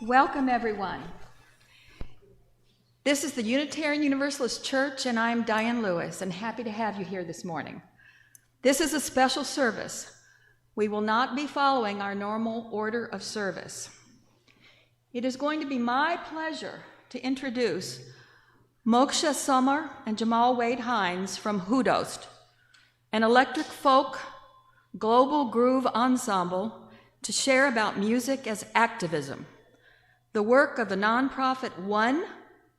Welcome, everyone. This is the Unitarian Universalist Church, and I'm Diane Lewis, and happy to have you here this morning. This is a special service. We will not be following our normal order of service. It is going to be my pleasure to introduce Moksha Sommer and Jamal Wade Hines from HuDost, an electric folk global groove ensemble to share about music as activism, the work of the nonprofit One,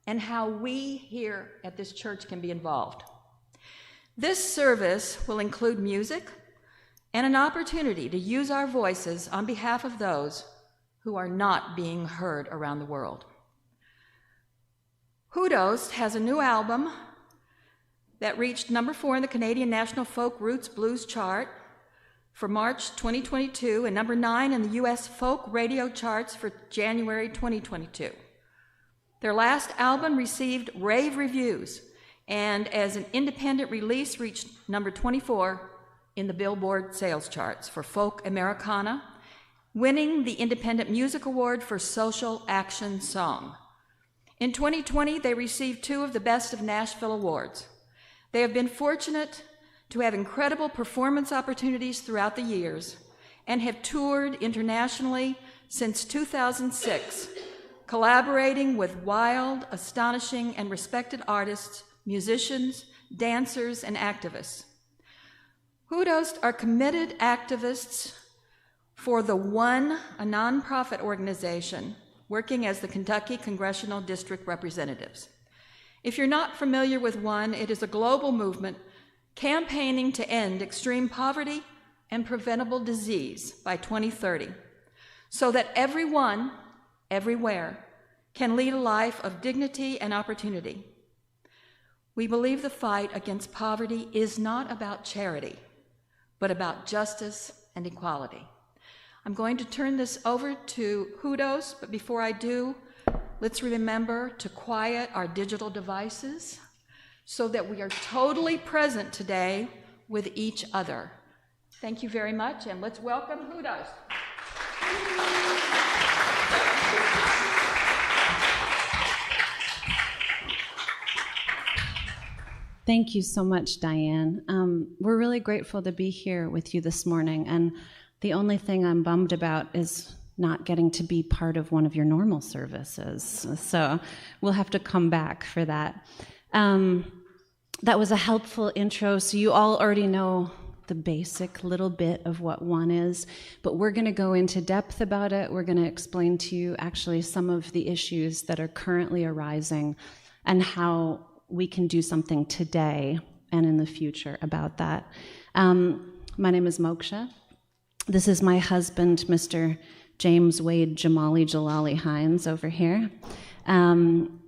and how we here at this church can be involved. This service will include music and an opportunity to use our voices on behalf of those who are not being heard around the world. HuDost has a new album that reached number 4 in the Canadian National Folk Roots Blues chart for March 2022 and number 9 in the US folk radio charts for January 2022. Their last album received rave reviews and as an independent release reached number 24 in the Billboard sales charts for folk Americana, winning the Independent Music Award for Social Action Song. In 2020, they received 2 of the Best of Nashville awards. They have been fortunate to have incredible performance opportunities throughout the years and have toured internationally since 2006, collaborating with wild, astonishing, and respected artists, musicians, dancers, and activists. HuDost are committed activists for the One, a nonprofit organization working as the Kentucky Congressional District Representatives. If you're not familiar with One, it is a global movement campaigning to end extreme poverty and preventable disease by 2030, so that everyone, everywhere, can lead a life of dignity and opportunity. We believe the fight against poverty is not about charity, but about justice and equality. I'm going to turn this over to HuDost, but before I do, let's remember to quiet our digital devices so that we are totally present today with each other. Thank you very much, and let's welcome HuDost. Thank you so much, Diane. We're really grateful to be here with you this morning, and the only thing I'm bummed about is not getting to be part of one of your normal services. So we'll have to come back for that. That was a helpful intro, so you all already know the basic little bit of what One is, but we're going to go into depth about it. We're going to explain to you actually some of the issues that are currently arising and how we can do something today and in the future about that. My name is Moksha. This is my husband, Mr. James Wade Jamali Jalali Hines over here.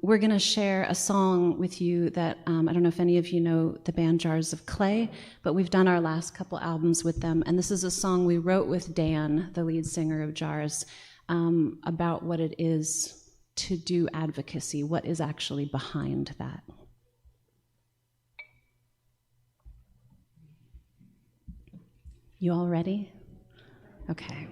We're going to share a song with you that, I don't know if any of you know the band Jars of Clay, but we've done our last couple albums with them, and this is a song we wrote with Dan, the lead singer of Jars, about what it is to do advocacy, what is actually behind that. You all ready? Okay.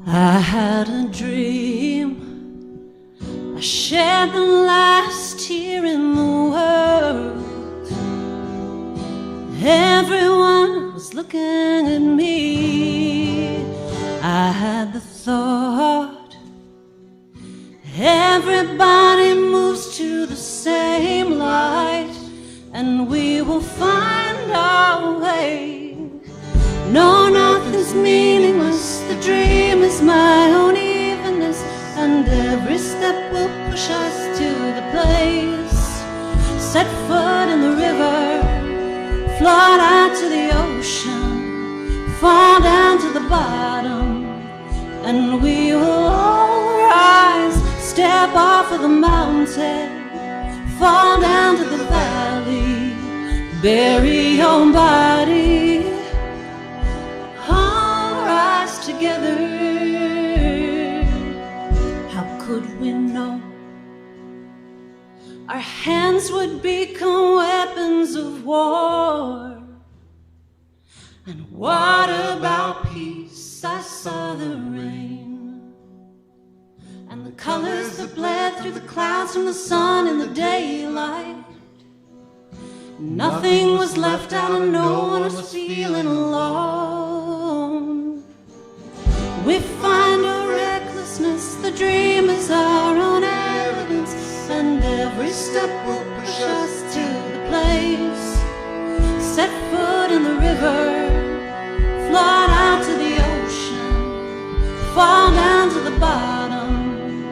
I had a dream, I shed the last tear in the world. Everyone was looking at me. I had the thought, everybody moves to the same light, and we will find our way. No, nothing's meaningless, the dream is my own evenness, and every step will push us to the place. Set foot in the river, float out to the ocean, fall down to the bottom, and we will all rise. Step off of the mountain, fall down to the valley, bury your body, all rise together. How could we know our hands would become weapons of war. And what about peace? I saw the rain, and the colors that bled through the clouds from the sun in the daylight. Nothing was left out and no one was feeling alone. We find a recklessness, the dream is our own evidence, and every step will push us to the place. Set foot in the river, float out to the ocean, fall down to the bottom,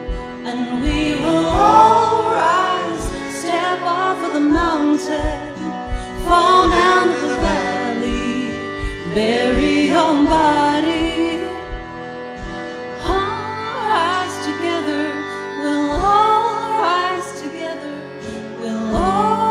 and we will all rise. Step off of the mountain, fall down to the valley, bury your body. All rise together, we'll all rise together, we'll all.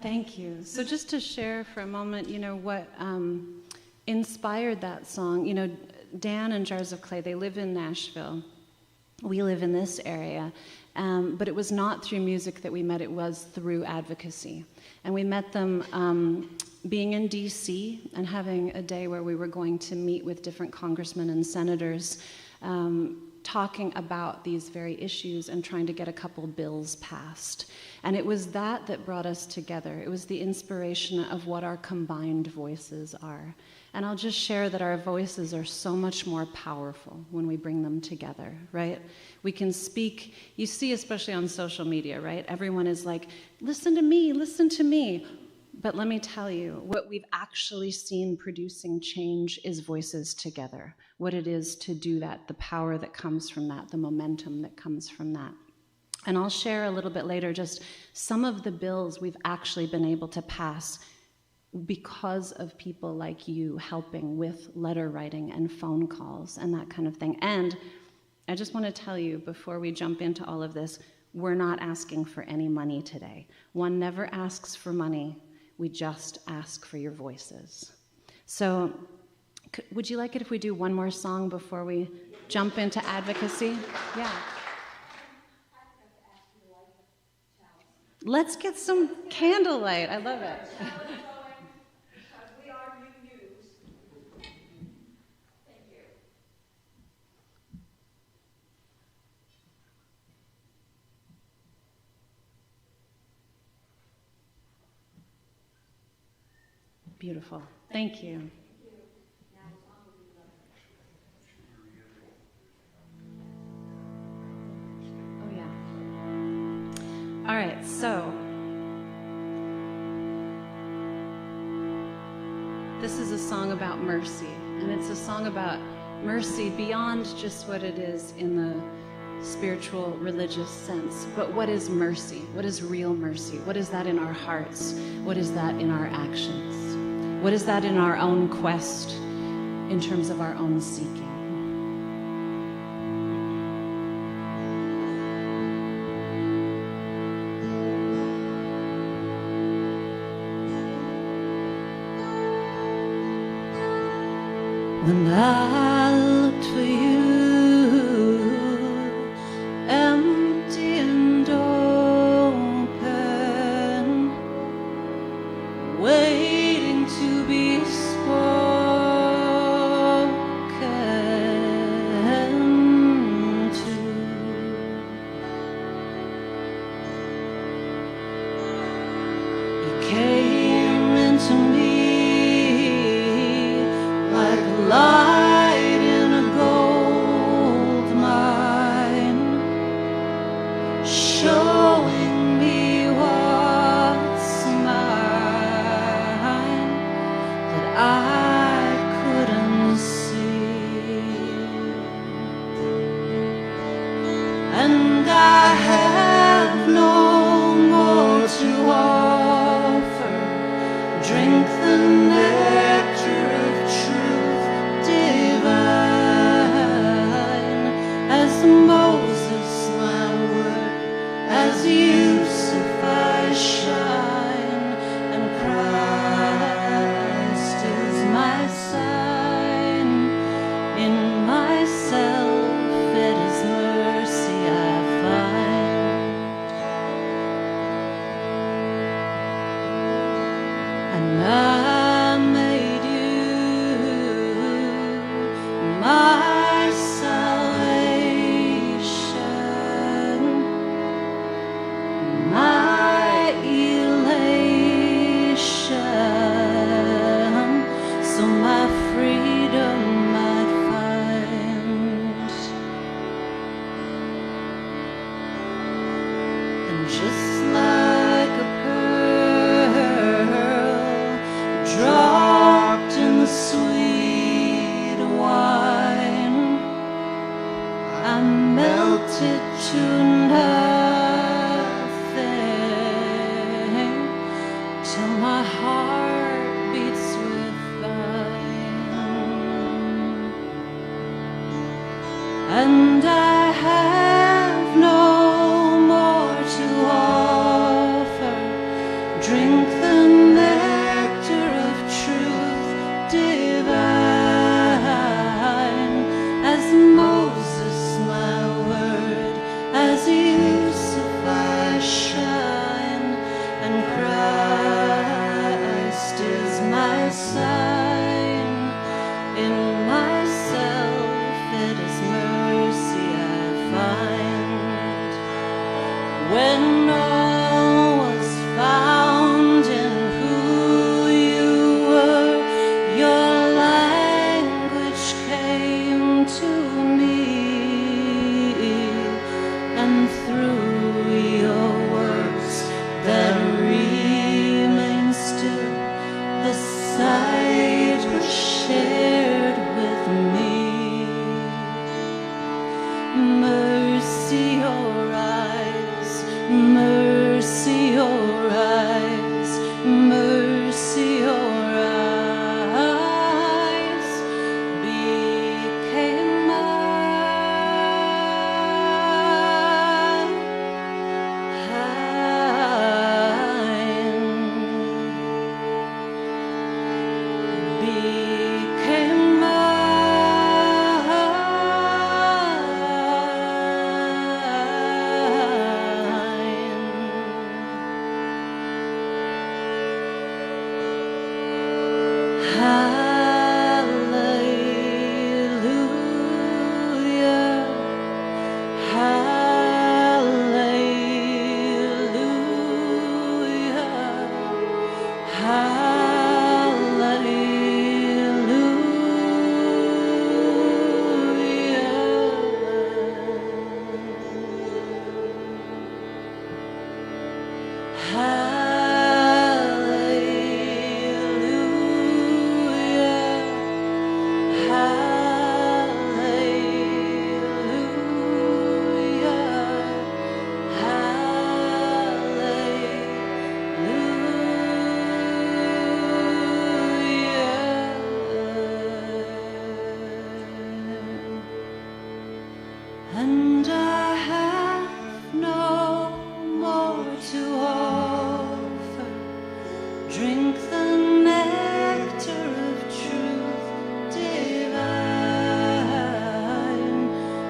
Thank you. So just to share for a moment, what inspired that song. Dan and Jars of Clay, they live in Nashville. We live in this area. But it was not through music that we met, it was through advocacy. And we met them being in DC and having a day where we were going to meet with different congressmen and senators, talking about these very issues and trying to get a couple bills passed. And it was that brought us together. It was the inspiration of what our combined voices are. And I'll just share that our voices are so much more powerful when we bring them together, right? We can speak, you see especially on social media, right? Everyone is like, listen to me, listen to me. But let me tell you, what we've actually seen producing change is voices together. What it is to do that, the power that comes from that, the momentum that comes from that. And I'll share a little bit later just some of the bills we've actually been able to pass because of people like you helping with letter writing and phone calls and that kind of thing. And I just want to tell you, before we jump into all of this, we're not asking for any money today. One never asks for money. We just ask for your voices. So would you like it if we do one more song before we jump into advocacy? Yeah. Let's get some candlelight. I love it. Beautiful. Thank you. Oh, yeah. All right, so this is a song about mercy, and it's a song about mercy beyond just what it is in the spiritual, religious sense. But what is mercy? What is real mercy? What is that in our hearts? What is that in our actions? What is that in our own quest, in terms of our own seeking? When I looked for you, empty and open, waiting to be spoken to, you came into me like light in a gold mine, showing me what's mine that I couldn't see. And I have no more to offer. Drink the nectar of truth divine, as Moses my word, as Yusuf I shine, and Christ is my sign. In myself it is mercy I find, and I made you my salvation, my elation, so my freedom might find. And just like a pearl dropped in the sweet wine, I melted to nothing till my heart beats with thine. And I have no more to offer. Drink the nectar of truth divine, as Moses my word, as Yusuf I shine, and Christ is my sign. In myself it is mercy I find. When all was found in who you were, your language came to me, and through your words that remain still, the sight was shared with me. Mercy your eyes, mercy your eyes, mercy your eyes became mine. Became Hallelujah, hallelujah, hallelujah. And I have no more to offer. Drink the nectar of truth divine.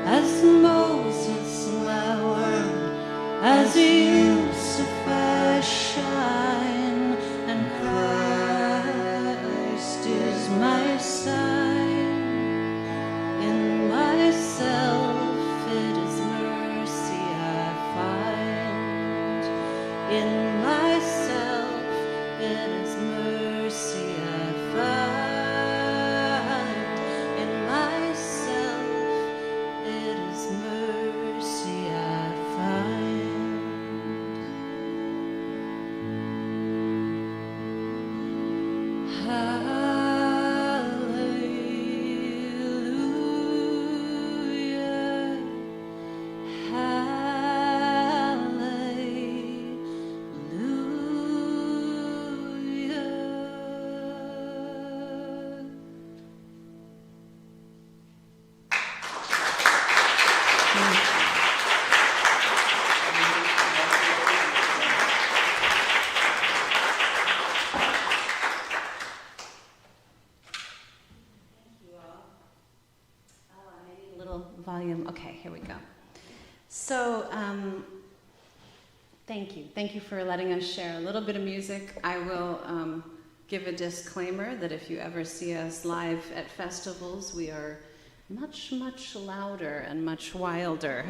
As Moses, my word, as Lucifer shine, and Christ is my sign. In myself it is mercy I find. In myself it is mercy I find. In myself it is mercy I find. Hallelujah. Hallelujah. I need a little volume. Okay, here we go. So, thank you. Thank you for letting us share a little bit of music. I will give a disclaimer that if you ever see us live at festivals, we are much, much louder and much wilder.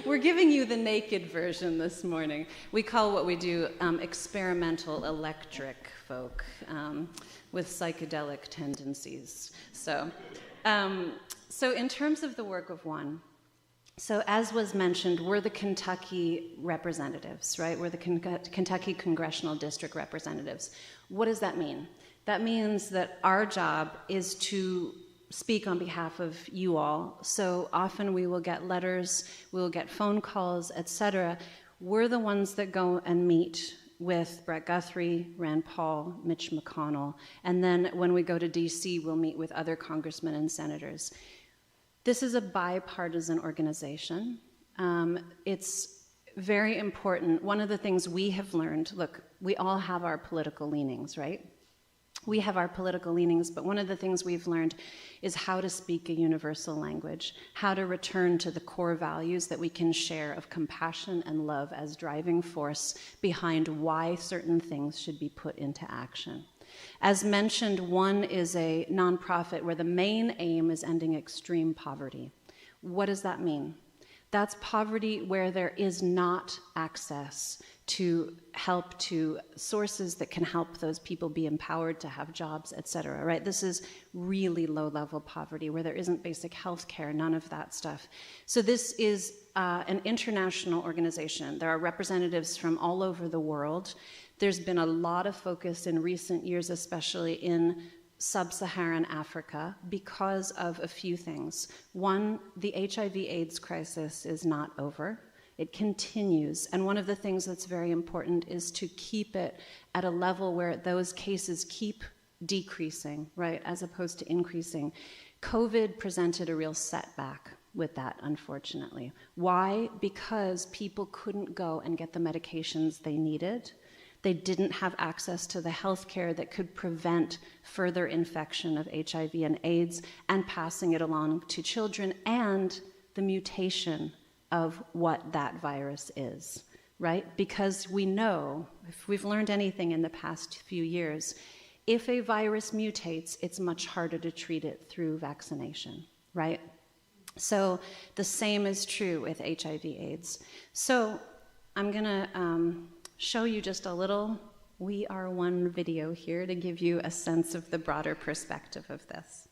We're giving you the naked version this morning. We call what we do experimental electric folk with psychedelic tendencies. So in terms of the work of one, so as was mentioned, we're the Kentucky representatives, right? We're the Kentucky Congressional District representatives. What does that mean? That means that our job is to speak on behalf of you all. So often we will get letters, we will get phone calls, etc. We're the ones that go and meet with Brett Guthrie, Rand Paul, Mitch McConnell, and then when we go to DC, we'll meet with other congressmen and senators. This is a bipartisan organization. It's very important. One of the things we have learned, look, we all have our political leanings, right? We have our political leanings, but one of the things we've learned is how to speak a universal language, how to return to the core values that we can share of compassion and love as driving force behind why certain things should be put into action. As mentioned, one is a nonprofit where the main aim is ending extreme poverty. What does that mean? That's poverty where there is not access to help, to sources that can help those people be empowered to have jobs, et cetera, right? This is really low-level poverty where there isn't basic health care, none of that stuff. So this is an international organization. There are representatives from all over the world. There's been a lot of focus in recent years, especially in sub-Saharan Africa, because of a few things. One, the HIV/AIDS crisis is not over. It continues, and one of the things that's very important is to keep it at a level where those cases keep decreasing, right, as opposed to increasing. COVID presented a real setback with that, unfortunately. Why? Because people couldn't go and get the medications they needed. They didn't have access to the health care that could prevent further infection of HIV and AIDS and passing it along to children, and the mutation of what that virus is, right? Because we know, if we've learned anything in the past few years, if a virus mutates, it's much harder to treat it through vaccination, right? So the same is true with HIV/AIDS. So I'm gonna show you just a little We Are One video here to give you a sense of the broader perspective of this.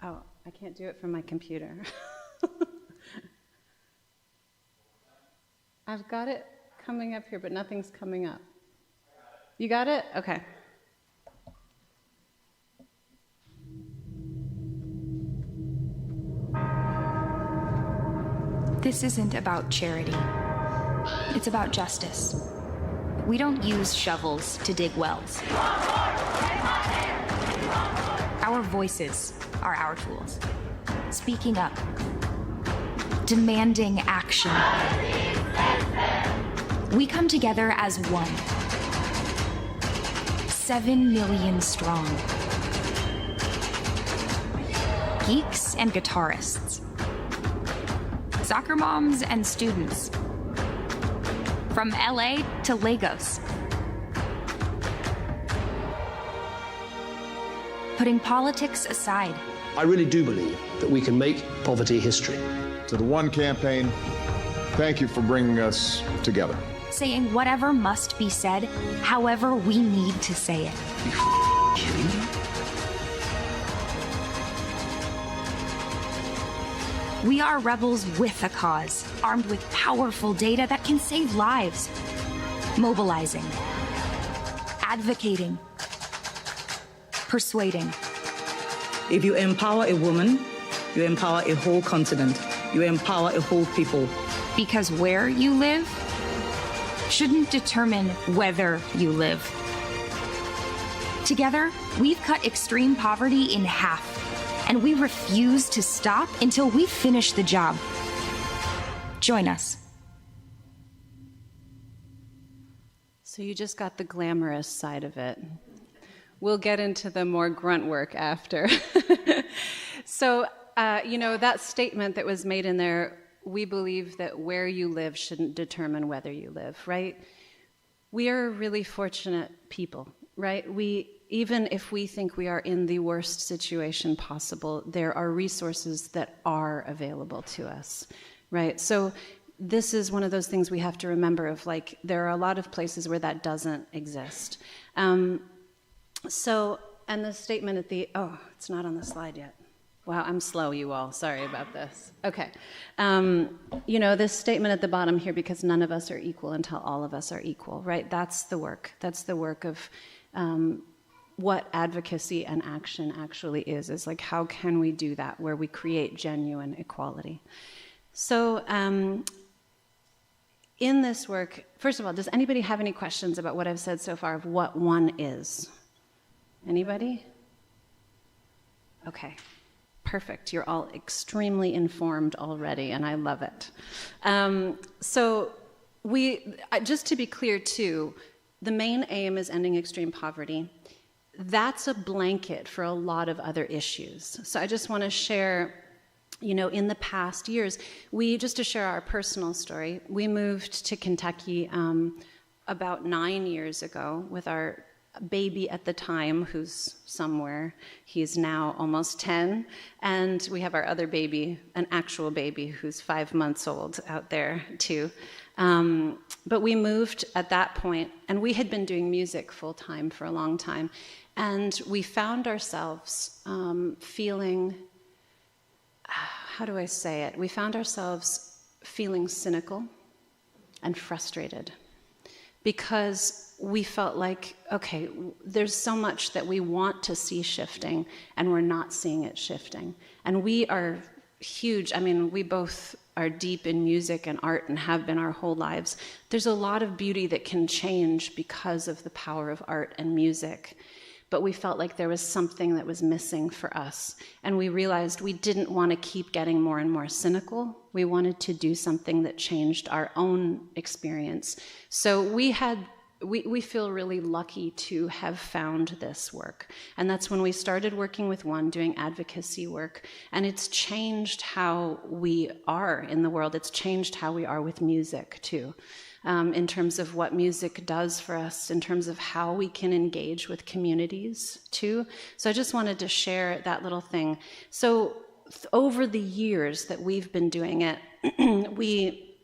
Oh, I can't do it from my computer. I've got it coming up here, but nothing's coming up. You got it? Okay. This isn't about charity. It's about justice. We don't use shovels to dig wells. Our voices are our tools. Speaking up. Demanding action. We come together as one. 7 million strong. Geeks and guitarists. Soccer moms and students. From LA to Lagos. Putting politics aside. I really do believe that we can make poverty history. To the One campaign, thank you for bringing us together. Saying whatever must be said, however we need to say it. You kidding me? We are rebels with a cause, armed with powerful data that can save lives. Mobilizing. Advocating. Persuading. If you empower a woman, you empower a whole continent. You empower a whole people. Because where you live shouldn't determine whether you live. Together, we've cut extreme poverty in half. And we refuse to stop until we finish the job. Join us. So you just got the glamorous side of it. We'll get into the more grunt work after. So, that statement that was made in there, we believe that where you live shouldn't determine whether you live, right? We are really fortunate people, right? Even if we think we are in the worst situation possible, there are resources that are available to us, right? So this is one of those things we have to remember of, like, there are a lot of places where that doesn't exist. And the statement at the, it's not on the slide yet. Wow, I'm slow, you all. Sorry about this. Okay. This statement at the bottom here, because none of us are equal until all of us are equal, right? That's the work. That's the work of what advocacy and action actually is like, how can we do that where we create genuine equality? So in this work, first of all, does anybody have any questions about what I've said so far of what one is? Anybody? Okay, perfect. You're all extremely informed already, and I love it. Just to be clear too, the main aim is ending extreme poverty. That's a blanket for a lot of other issues. So I just want to share, in the past years, just to share our personal story, we moved to Kentucky about 9 years ago with our baby at the time, who's somewhere. He's now almost 10. And we have our other baby, an actual baby, who's 5 months old out there too. But we moved at that point, and we had been doing music full-time for a long time. And we found ourselves feeling, how do I say it? We found ourselves feeling cynical and frustrated because we felt like, okay, there's so much that we want to see shifting, and we're not seeing it shifting. And we are huge. I mean, we both are deep in music and art and have been our whole lives. There's a lot of beauty that can change because of the power of art and music. But we felt like there was something that was missing for us. And we realized we didn't want to keep getting more and more cynical. We wanted to do something that changed our own experience. So we feel really lucky to have found this work. And that's when we started working with One, doing advocacy work. And it's changed how we are in the world. It's changed how we are with music, too. In terms of what music does for us, in terms of how we can engage with communities, too. So I just wanted to share that little thing. So over the years that we've been doing it, we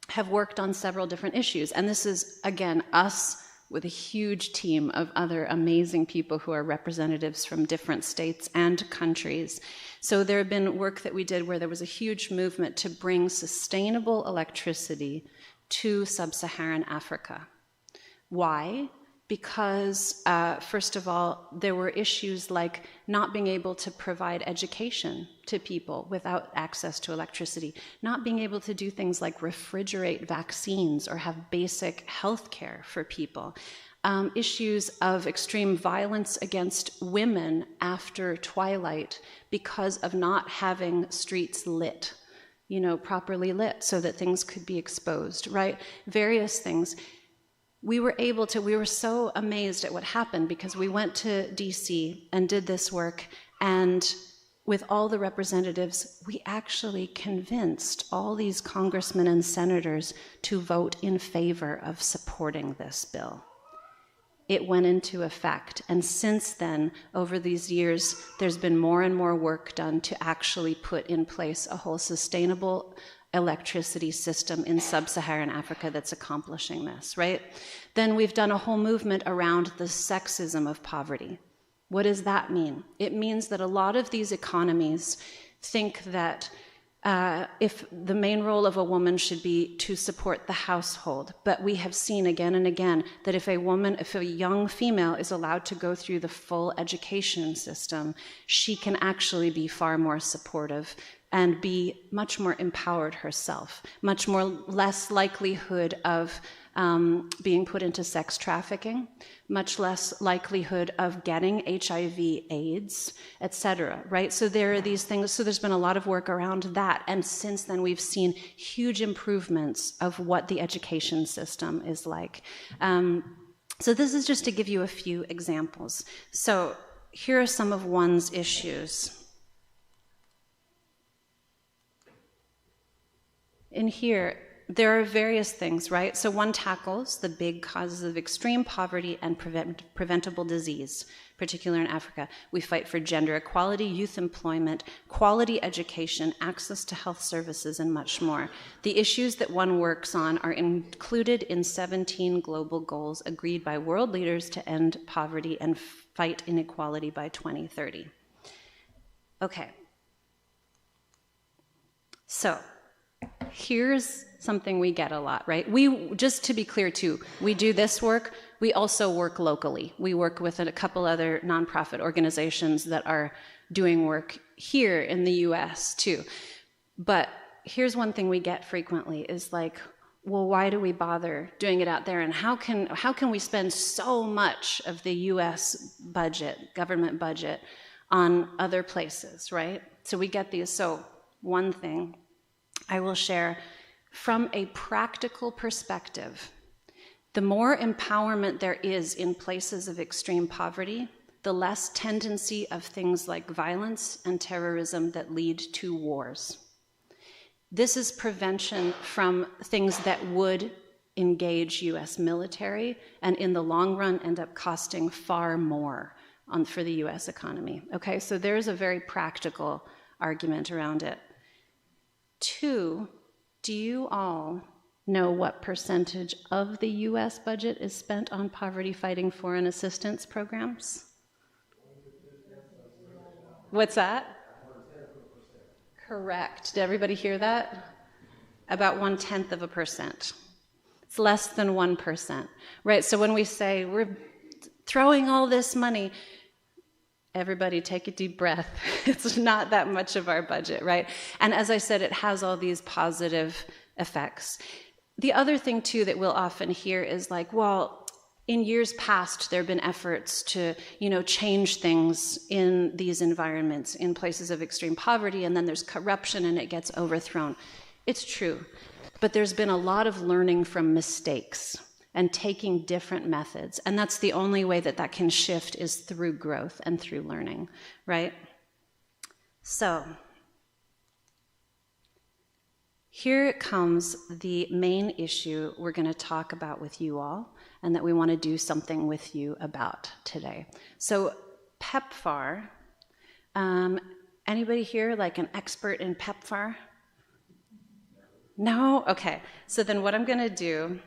have worked on several different issues. And this is, again, us with a huge team of other amazing people who are representatives from different states and countries. So there have been work that we did where there was a huge movement to bring sustainable electricity to sub-Saharan Africa. Why? Because, first of all, there were issues like not being able to provide education to people without access to electricity, not being able to do things like refrigerate vaccines or have basic health care for people, issues of extreme violence against women after twilight because of not having streets lit, properly lit so that things could be exposed, right? Various things. We were so amazed at what happened because we went to DC and did this work, and with all the representatives, we actually convinced all these congressmen and senators to vote in favor of supporting this bill. It went into effect, and since then, over these years, there's been more and more work done to actually put in place a whole sustainable electricity system in sub-Saharan Africa that's accomplishing this, right? Then we've done a whole movement around the sexism of poverty. What does that mean? It means that a lot of these economies think that if the main role of a woman should be to support the household, but we have seen again and again that if a young female is allowed to go through the full education system, she can actually be far more supportive and be much more empowered herself, much more less likelihood of being put into sex trafficking, much less likelihood of getting HIV, AIDS, etc., right? So there are these things, so there's been a lot of work around that, and since then we've seen huge improvements of what the education system is like. So this is just to give you a few examples. So here are some of one's issues. In here, there are various things, right? So one tackles the big causes of extreme poverty and preventable disease, particularly in Africa. We fight for gender equality, youth employment, quality education, access to health services, and much more. The issues that one works on are included in 17 global goals agreed by world leaders to end poverty and fight inequality by 2030. Okay. So, here's something we get a lot, right? Just to be clear too, we do this work, we also work locally. We work with a couple other nonprofit organizations that are doing work here in the US too. But here's one thing we get frequently is like, well, why do we bother doing it out there? And how can we spend so much of the US budget, government budget, on other places, right? So we get these. So one thing I will share, from a practical perspective, the more empowerment there is in places of extreme poverty, the less tendency of things like violence and terrorism that lead to wars. This is prevention from things that would engage US military and in the long run end up costing far more for the US economy. Okay, so there's a very practical argument around it. 2, do you all know what percentage of the US budget is spent on poverty-fighting foreign assistance programs? What's that? Correct. Did everybody hear that? About 0.1%. It's less than 1%, right? So when we say we're throwing all this money, everybody take a deep breath. It's not that much of our budget, right? And as I said, it has all these positive effects. The other thing, too, that we'll often hear is like, well, in years past, there have been efforts to, change things in these environments, in places of extreme poverty, and then there's corruption and it gets overthrown. It's true, but there's been a lot of learning from mistakes and taking different methods. And that's the only way that that can shift is through growth and through learning, right? So, here comes the main issue we're going to talk about with you all and that we want to do something with you about today. So, PEPFAR, anybody here like an expert in PEPFAR? No? Okay. So then what I'm going to do,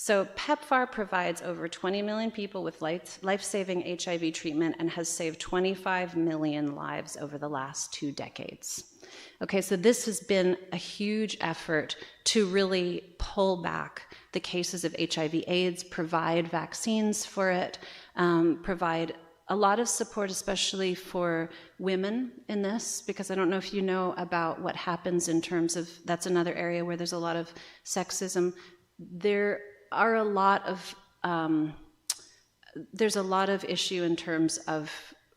So PEPFAR provides over 20 million people with life-saving HIV treatment and has saved 25 million lives over the last 2 decades. Okay, so this has been a huge effort to really pull back the cases of HIV/AIDS, provide vaccines for it, provide a lot of support, especially for women in this, because I don't know if you know about what happens in terms of, that's another area where there's a lot of sexism. There are a lot of, there's a lot of issue in terms of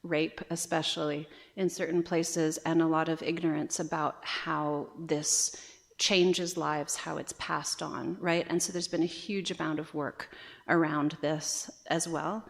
rape, especially in certain places, and a lot of ignorance about how this changes lives, how it's passed on, right? And so there's been a huge amount of work around this as well.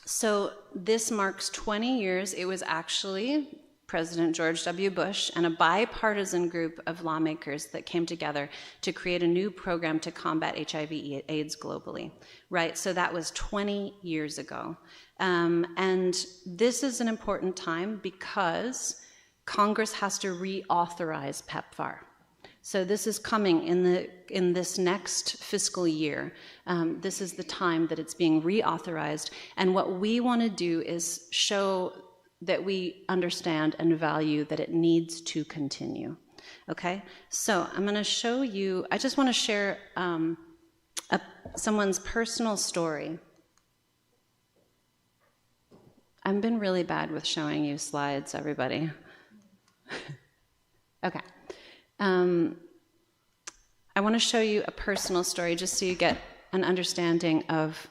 So this marks 20 years. It was actually President George W. Bush and a bipartisan group of lawmakers that came together to create a new program to combat HIV/AIDS globally, right? So that was 20 years ago. And this is an important time because Congress has to reauthorize PEPFAR. So this is coming in this next fiscal year. This is the time that it's being reauthorized. And what we want to do is show that we understand and value that it needs to continue. Okay? So I'm going to show you, I just want to share someone's personal story. I've been really bad with showing you slides, everybody. Okay. I want to show you a personal story just so you get an understanding of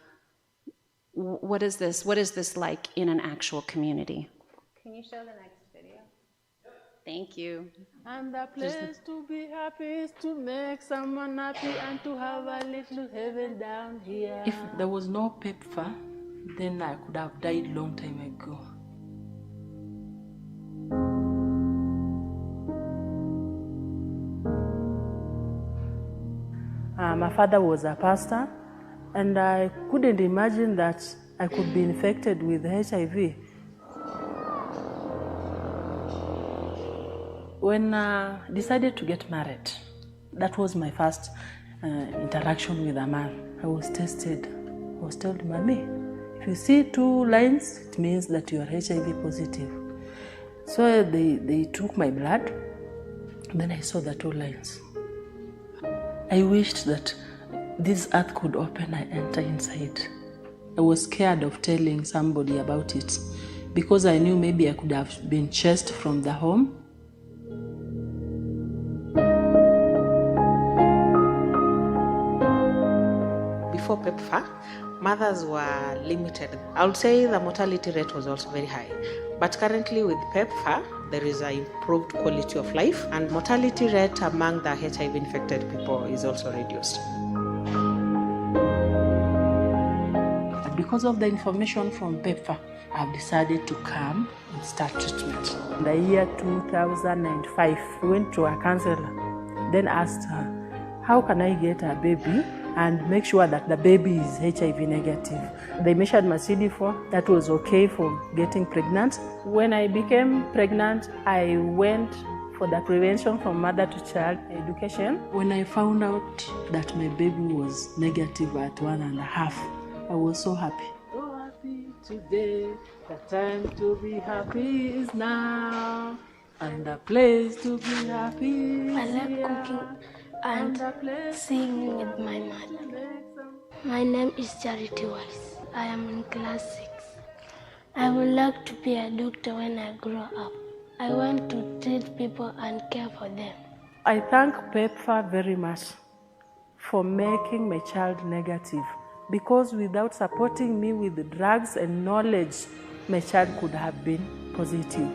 what is this like in an actual community. Can you show the next video? Thank you. And the place to be happy is to make someone happy and to have a little heaven down here. If there was no PEPFAR, then I could have died long time ago. My father was a pastor, and I couldn't imagine that I could be infected with HIV. When I decided to get married, that was my first interaction with a man. I was tested. I was told, "Mommy, if you see 2 lines, it means that you are HIV positive." So they took my blood, then I saw the 2 lines. I wished that this earth could open and enter inside. I was scared of telling somebody about it because I knew maybe I could have been chased from the home. Before PEPFAR, mothers were limited. I would say the mortality rate was also very high. But currently with PEPFAR, there is an improved quality of life, and mortality rate among the HIV-infected people is also reduced. Because of the information from PEPFAR, I've decided to come and start treatment. In the year 2005, I went to a counselor, then asked her, how can I get a baby and make sure that the baby is HIV negative? They measured my CD4, that was okay for getting pregnant. When I became pregnant, I went for the prevention from mother to child education. When I found out that my baby was negative at 1.5, I was so happy. So happy today, the time to be happy is now, and the place to be happy is I love here. cooking and singing with my mother. My name is Charity Wise. I am in class 6. I would like to be a doctor when I grow up. I want to treat people and care for them. I thank PEPFAR very much for making my child negative, because without supporting me with the drugs and knowledge, my child could have been positive.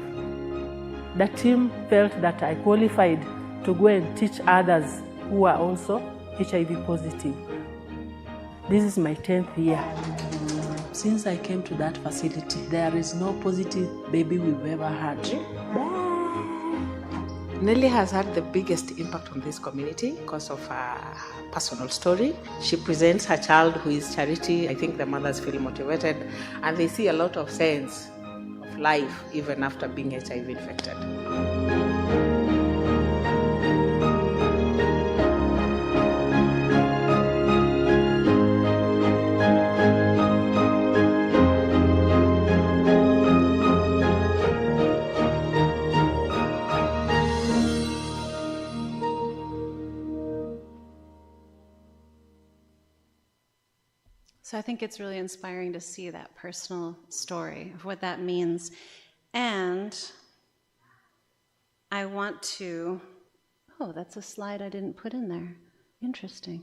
The team felt that I qualified to go and teach others who are also HIV positive. This is my 10th year. Since I came to that facility, there is no positive baby we've ever had. Nelly has had the biggest impact on this community because of her personal story. She presents her child, who is Charity. I think the mothers feel motivated and they see a lot of sense of life even after being HIV infected. So I think it's really inspiring to see that personal story of what that means. And I want to, oh, that's a slide I didn't put in there. Interesting.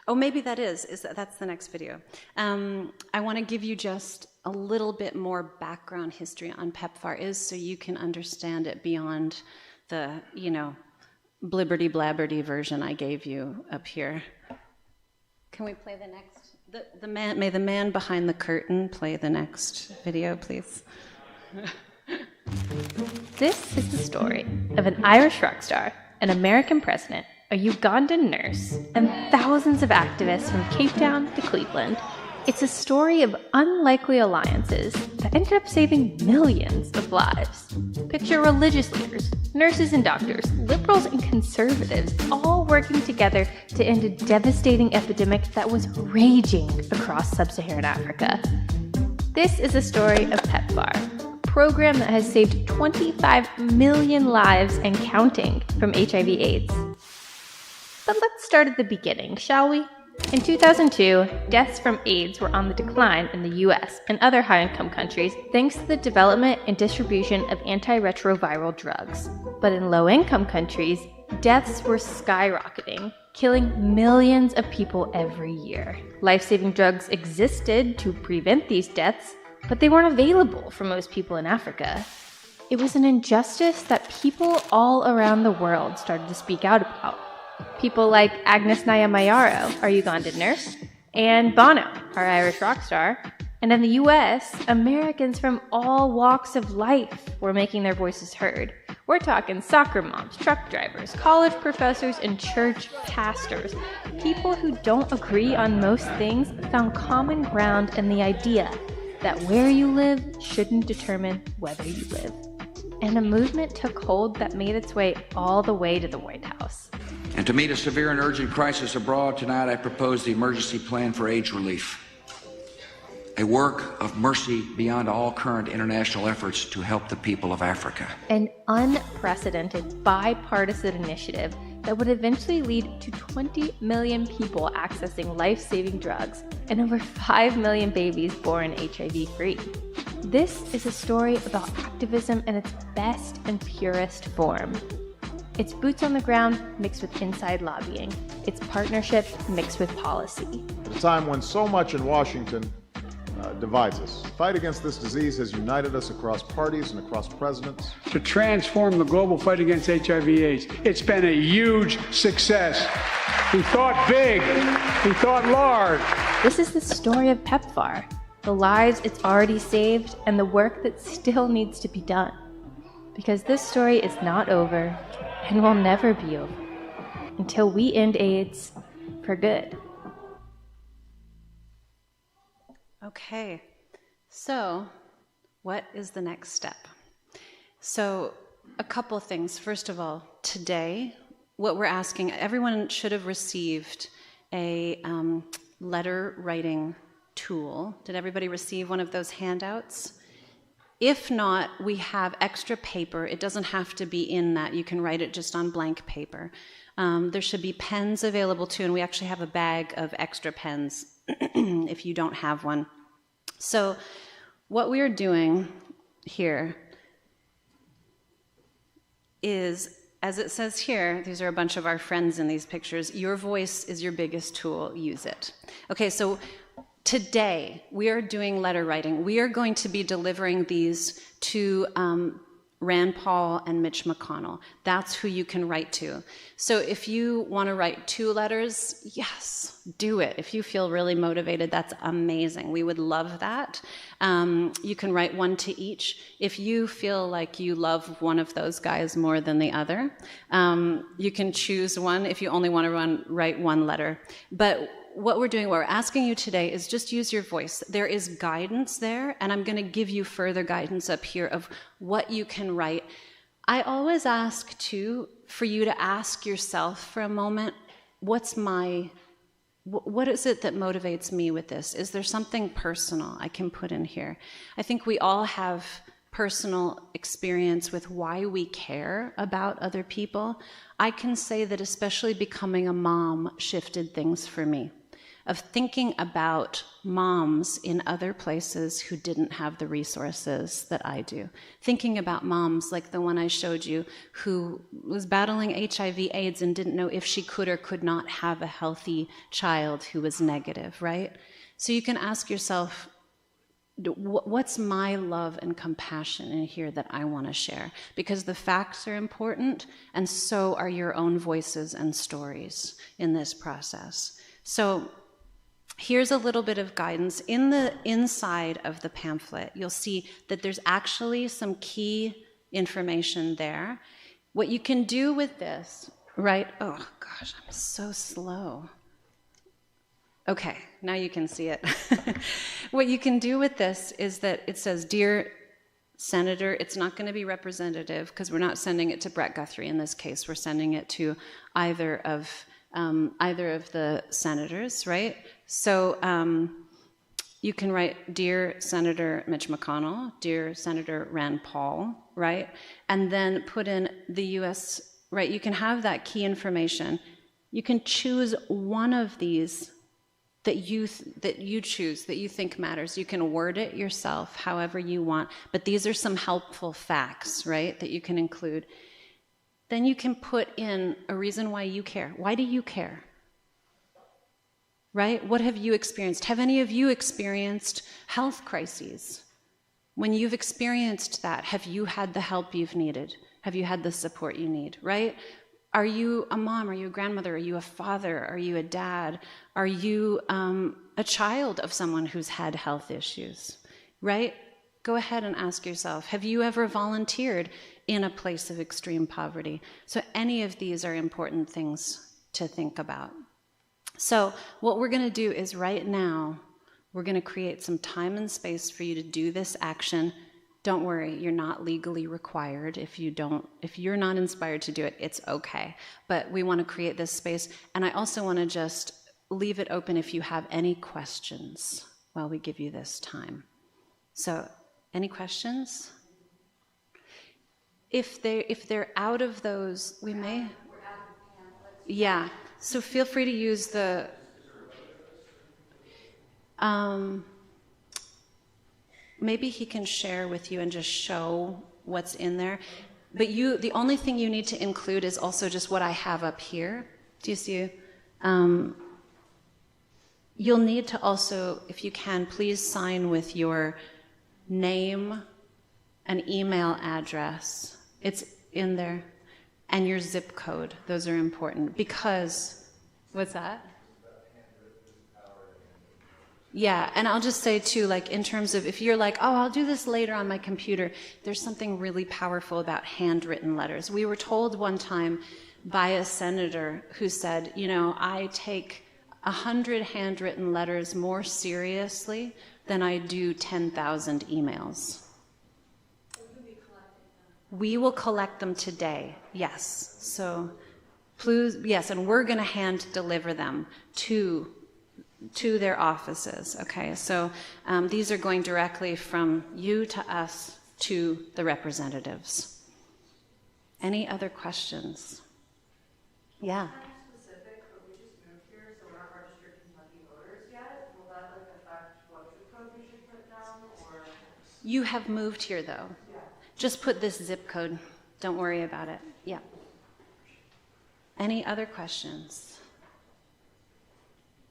Oh, maybe that's the next video. I want to give you just a little bit more background history on PEPFAR so you can understand it beyond the, blibberty blabberty version I gave you up here. Can we play the next? May the man behind the curtain play the next video, please. This is the story of an Irish rock star, an American president, a Ugandan nurse, and thousands of activists from Cape Town to Cleveland. It's a story of unlikely alliances that ended up saving millions of lives. Picture religious leaders, nurses and doctors, liberals and conservatives, all working together to end a devastating epidemic that was raging across sub-Saharan Africa. This is a story of PEPFAR, a program that has saved 25 million lives and counting from HIV/AIDS. But let's start at the beginning, shall we? In 2002, deaths from AIDS were on the decline in the US and other high-income countries thanks to the development and distribution of antiretroviral drugs. But in low-income countries, deaths were skyrocketing, killing millions of people every year. Life-saving drugs existed to prevent these deaths, but they weren't available for most people in Africa. It was an injustice that people all around the world started to speak out about. People like Agnes Nyamayaro, our Ugandan nurse, and Bono, our Irish rock star. And in the US, Americans from all walks of life were making their voices heard. We're talking soccer moms, truck drivers, college professors, and church pastors. People who don't agree on most things found common ground in the idea that where you live shouldn't determine whether you live. And a movement took hold that made its way all the way to the White House. And to meet a severe and urgent crisis abroad, tonight I propose the Emergency Plan for AIDS Relief, a work of mercy beyond all current international efforts to help the people of Africa. An unprecedented bipartisan initiative that would eventually lead to 20 million people accessing life-saving drugs and over 5 million babies born HIV-free. This is a story about activism in its best and purest form. It's boots on the ground mixed with inside lobbying. It's partnership mixed with policy. At a time when so much in Washington divides us, the fight against this disease has united us across parties and across presidents. To transform the global fight against HIV/AIDS, it's been a huge success. We thought big, we thought large. This is the story of PEPFAR, the lives it's already saved, and the work that still needs to be done. Because this story is not over, and will never be over, until we end AIDS for good. Okay, so what is the next step? So a couple things. First of all, today, what we're asking, everyone should have received a letter writing tool. Did everybody receive one of those handouts? If not, we have extra paper. It doesn't have to be in that. You can write it just on blank paper. There should be pens available too, and we actually have a bag of extra pens if you don't have one. So what we're doing here is, as it says here, these are a bunch of our friends in these pictures. Your voice is your biggest tool. Use it. Okay, so today, we are doing letter writing. We are going to be delivering these to Rand Paul and Mitch McConnell. That's who you can write to. So if you want to write 2 letters, yes, do it. If you feel really motivated, that's amazing. We would love that. You can write 1 to each. If you feel like you love one of those guys more than the other, you can choose one if you only want to write 1 letter. But what we're asking you today is just use your voice. There is guidance there, and I'm going to give you further guidance up here of what you can write. I always ask, too, for you to ask yourself for a moment, what is it that motivates me with this? Is there something personal I can put in here? I think we all have personal experience with why we care about other people. I can say that especially becoming a mom shifted things for me. of thinking about moms in other places who didn't have the resources that I do. Thinking about moms like the one I showed you who was battling HIV/AIDS and didn't know if she could or could not have a healthy child who was negative, right? So you can ask yourself, what's my love and compassion in here that I want to share? Because the facts are important, and so are your own voices and stories in this process. So here's a little bit of guidance. In the inside of the pamphlet, you'll see that there's actually some key information there. What you can do with this, right? Oh gosh, I'm so slow. Okay, now you can see it. What you can do with this is that it says, Dear Senator, it's not going to be representative because we're not sending it to Brett Guthrie in this case. We're sending it to either of the senators, right? So you can write, Dear Senator Mitch McConnell, Dear Senator Rand Paul, right? And then put in the U.S., right? You can have that key information. You can choose one of these that you choose, that you think matters. You can word it yourself however you want, but these are some helpful facts, right, that you can include. Then you can put in a reason why you care. Why do you care? Right? What have you experienced? Have any of you experienced health crises? When you've experienced that, have you had the help you've needed? Have you had the support you need, right? Are you a mom? Are you a grandmother? Are you a father? Are you a dad? Are you a child of someone who's had health issues, right? Go ahead and ask yourself, have you ever volunteered in a place of extreme poverty? So any of these are important things to think about. So what we're going to do is right now, we're going to create some time and space for you to do this action. Don't worry, you're not legally required. If you're not inspired to do it, it's okay. But we want to create this space. And I also want to just leave it open if you have any questions while we give you this time. So, any questions? If they're out of those, we may. Yeah. So feel free to use the. Maybe he can share with you and just show what's in there. But the only thing you need to include is also just what I have up here. Do you see? You'll need to also, if you can, please sign with your name and email address. It's in there. And your zip code. Those are important because, what's that? Yeah, and I'll just say too, like in terms of if you're like, oh, I'll do this later on my computer, there's something really powerful about handwritten letters. We were told one time by a senator who said, I take 100 handwritten letters more seriously than I do 10,000 emails. We will collect them today, yes. So, please, yes, and we're going to hand deliver them to their offices, okay? So these are going directly from you to us to the representatives. Any other questions? Yeah. Specific, but we just moved here, so we're not registered Kentucky voters yet. Will that affect what zip code we should put down, or? You have moved here though. Yeah. Just put this zip code. Don't worry about it. Yeah. Any other questions?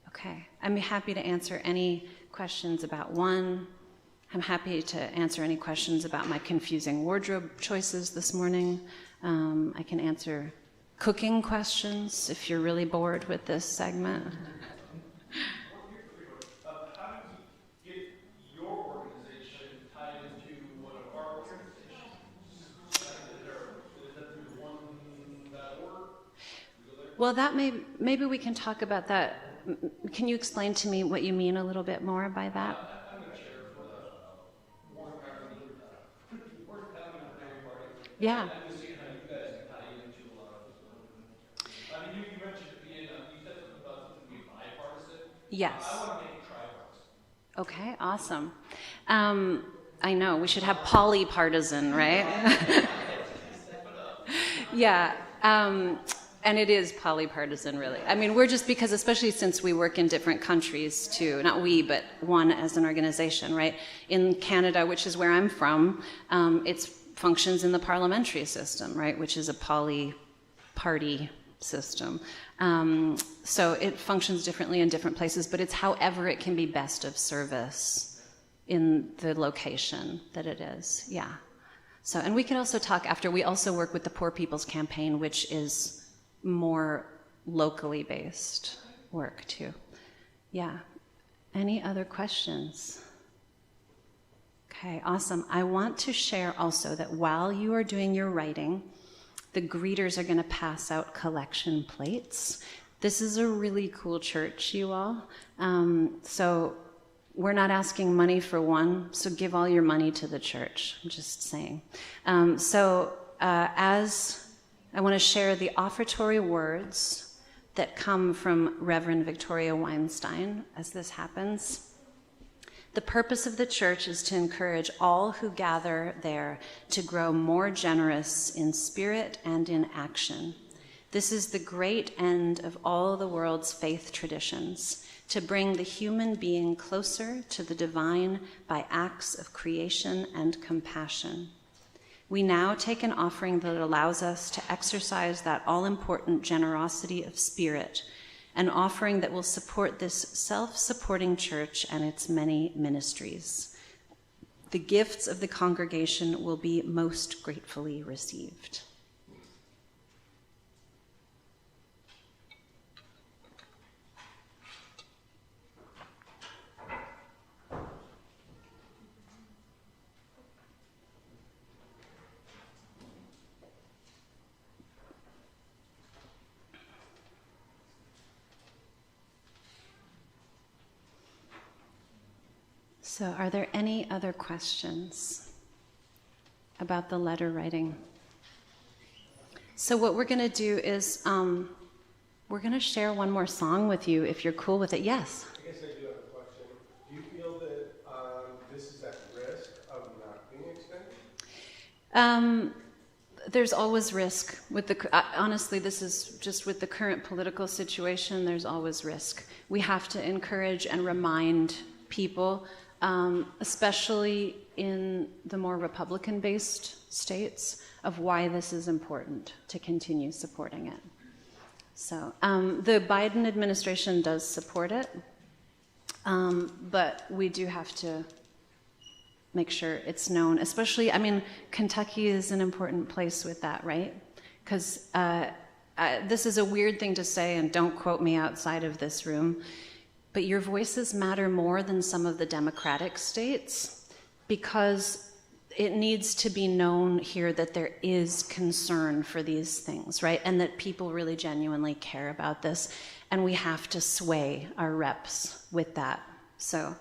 Okay, I'm happy to answer any questions about one. I'm happy to answer any questions about my confusing wardrobe choices this morning. I can answer cooking questions if you're really bored with this segment. How did you get your organization tied into one of our organizations? Is that through one.org? Well, that maybe we can talk about that. Can you explain to me what you mean a little bit more by that? I'm the chair for the Warren County Party. Yeah. I'm just seeing how you guys can tie into a lot of this. I mean, you mentioned at the end, you said something about something being bipartisan. Yes. I want to make it tripartisan. Okay, awesome. I know, we should have polypartisan, right? Yeah. And it is polypartisan, really. I mean, we're just, because especially since we work in different countries too, not we, but one as an organization, right? In Canada, which is where I'm from, it functions in the parliamentary system, right? Which is a poly-party system. So it functions differently in different places, but it's however it can be best of service in the location that it is, yeah. So, and we could also talk after. We also work with the Poor People's Campaign, which is more locally based work too. Yeah. Any other questions? Okay, awesome. I want to share also that while you are doing your writing, the greeters are going to pass out collection plates. This is a really cool church, you all. So we're not asking money for one, so give all your money to the church. I'm just saying. As I want to share the offertory words that come from Reverend Victoria Weinstein as this happens. The purpose of the church is to encourage all who gather there to grow more generous in spirit and in action. This is the great end of all the world's faith traditions, to bring the human being closer to the divine by acts of creation and compassion. We now take an offering that allows us to exercise that all-important generosity of spirit, an offering that will support this self-supporting church and its many ministries. The gifts of the congregation will be most gratefully received. So are there any other questions about the letter writing? So what we're going to do is we're going to share one more song with you if you're cool with it. Yes? I guess I do have a question. Do you feel that this is at risk of not being extended? There's always risk. Honestly, this is just with the current political situation, there's always risk. We have to encourage and remind people, especially in the more Republican-based states, of why this is important to continue supporting it. So the Biden administration does support it, but we do have to make sure it's known, especially, I mean, Kentucky is an important place with that, right? Because this is a weird thing to say, and don't quote me outside of this room, but your voices matter more than some of the Democratic states, because it needs to be known here that there is concern for these things, right? And that people really genuinely care about this, and we have to sway our reps with that. So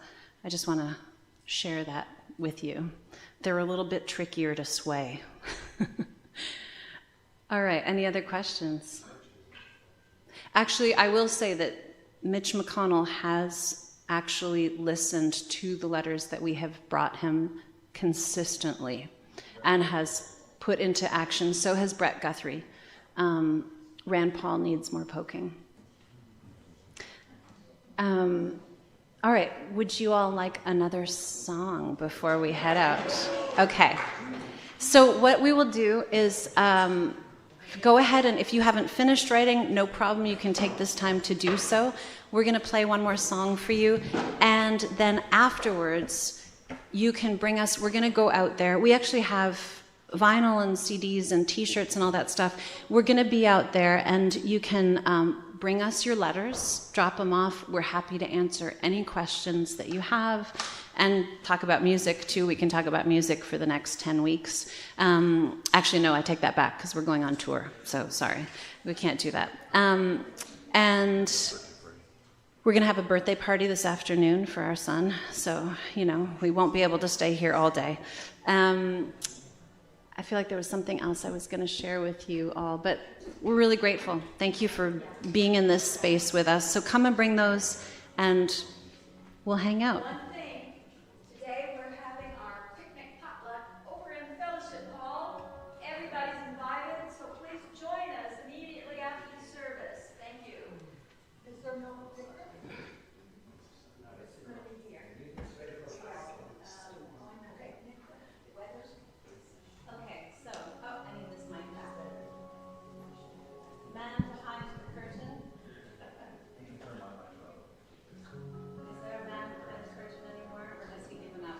I just want to share that with you. They're a little bit trickier to sway. All right, any other questions? Actually, I will say that Mitch McConnell has actually listened to the letters that we have brought him consistently and has put into action. So has Brett Guthrie. Rand Paul needs more poking. All right, would you all like another song before we head out? Okay, so what we will do is go ahead, and if you haven't finished writing, no problem, you can take this time to do so. We're gonna play one more song for you, and then afterwards, you can bring us, we're gonna go out there. We actually have vinyl and CDs and t-shirts and all that stuff. We're gonna be out there, and you can bring us your letters, drop them off. We're happy to answer any questions that you have, and talk about music too. We can talk about music for the next 10 weeks. Actually, no, I take that back because we're going on tour, so sorry. We can't do that. And we're gonna have a birthday party this afternoon for our son, so, you know, we won't be able to stay here all day. I feel like there was something else I was going to share with you all, but we're really grateful. Thank you for being in this space with us. So come and bring those, and we'll hang out. One thing, today we're having our picnic potluck over in the fellowship hall. Everybody's invited, so please join us immediately after the man behind the curtain? Is there a man behind the curtain anymore, or has he given up?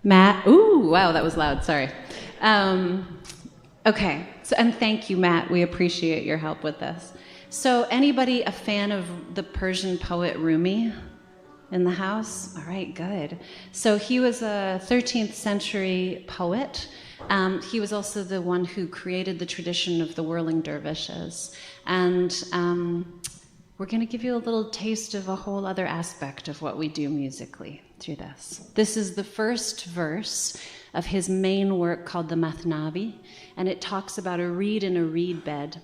Matt. Ooh, wow, that was loud. Sorry. Okay, so, and thank you, Matt. We appreciate your help with this. So, anybody a fan of the Persian poet Rumi in the house? All right, good. So he was a 13th century poet. He was also the one who created the tradition of the whirling dervishes. And we're going to give you a little taste of a whole other aspect of what we do musically through this. This is the first verse of his main work called the Mathnavi, and it talks about a reed in a reed bed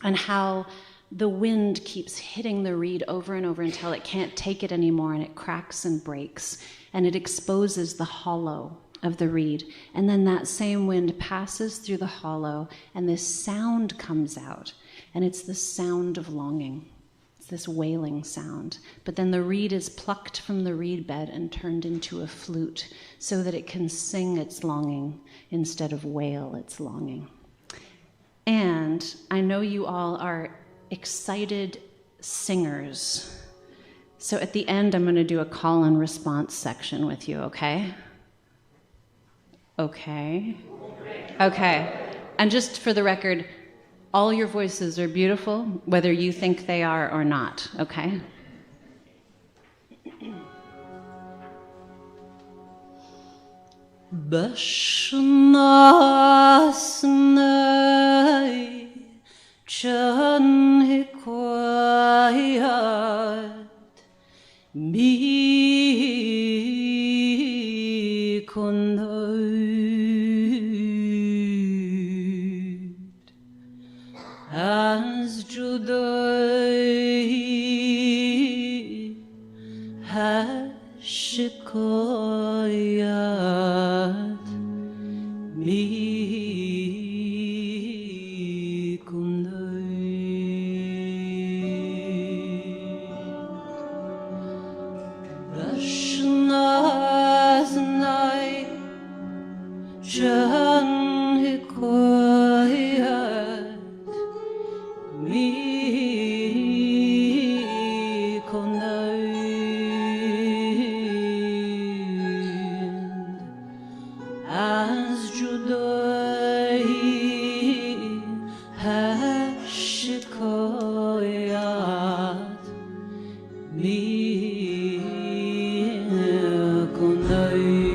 and how the wind keeps hitting the reed over and over until it can't take it anymore, and it cracks and breaks, and it exposes the hollow of the reed. And then that same wind passes through the hollow, and this sound comes out, and it's the sound of longing. It's this wailing sound. But then the reed is plucked from the reed bed and turned into a flute so that it can sing its longing instead of wail its longing. And I know you all are excited singers. So at the end, I'm going to do a call and response section with you, okay? Okay. Okay. And just for the record, all your voices are beautiful, whether you think they are or not, okay? Bashnai chan hikayat mi kondoid as judai hashikayat mi kondoid Bashnai chan hikayat mi kondoid as judai hashikayat mi kondoid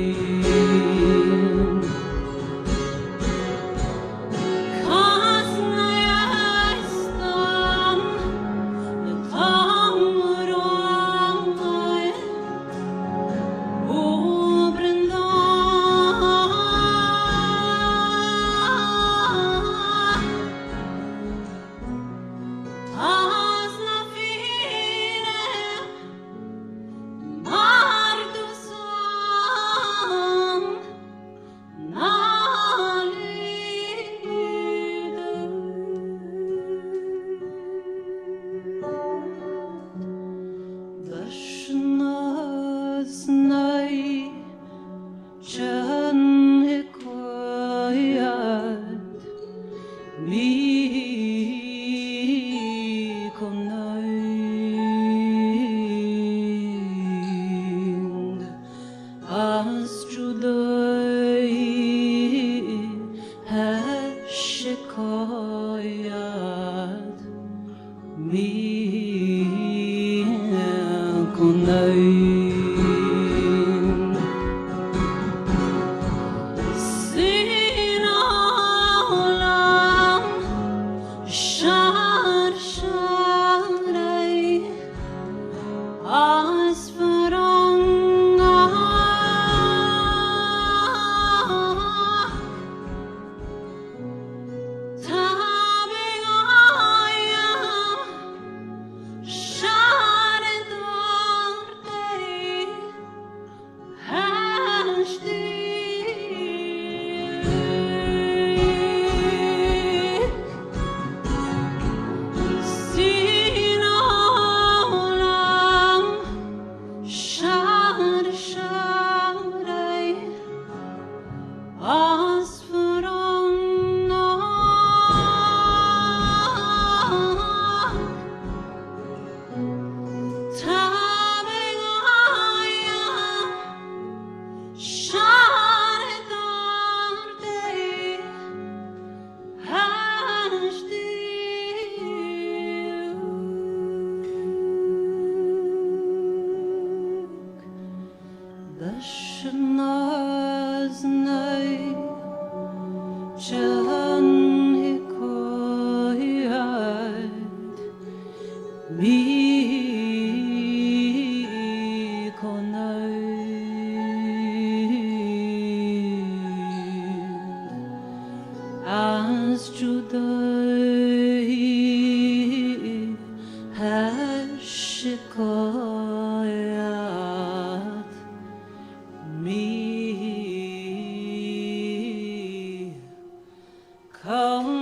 Tabbing as جدایی هر شکایت می کنی.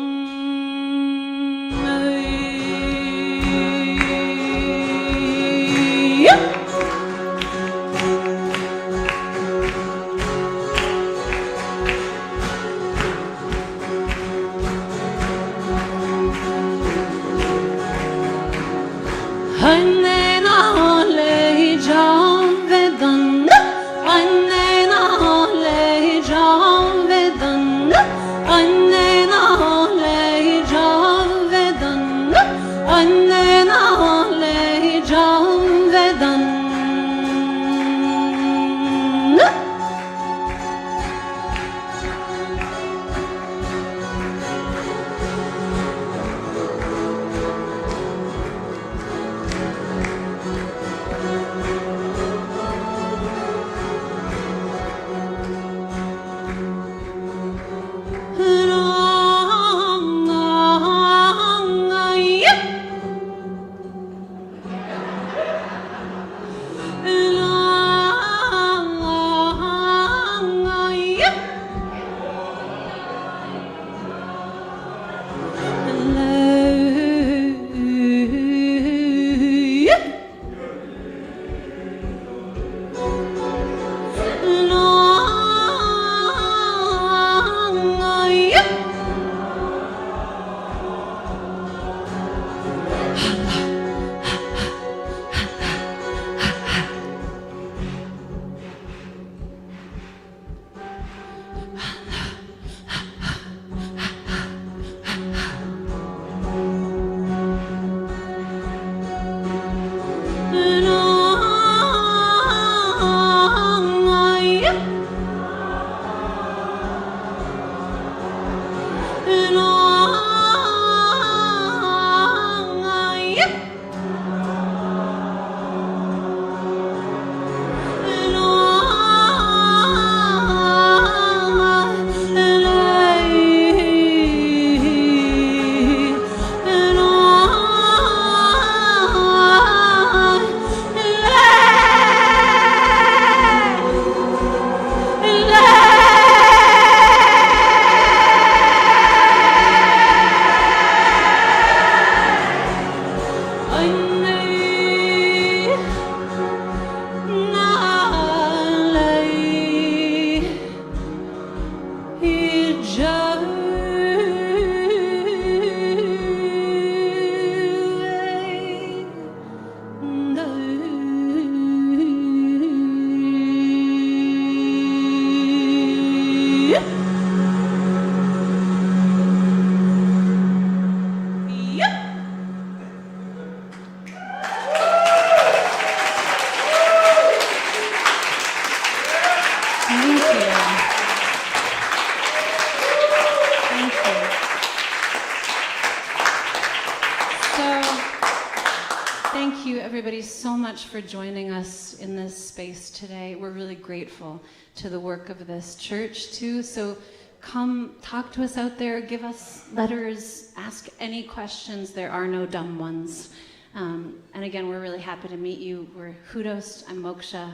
For joining us in this space today. We're really grateful to the work of this church too. So come talk to us out there, give us letters, ask any questions. There are no dumb ones. And again, we're really happy to meet you. We're HuDost. I'm Moksha.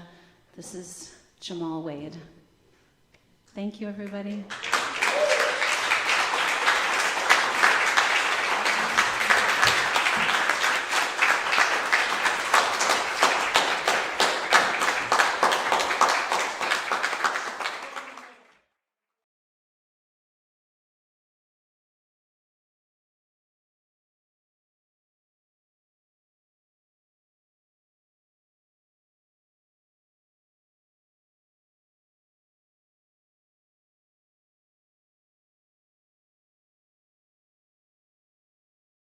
This is Jamal Wade. Thank you, everybody.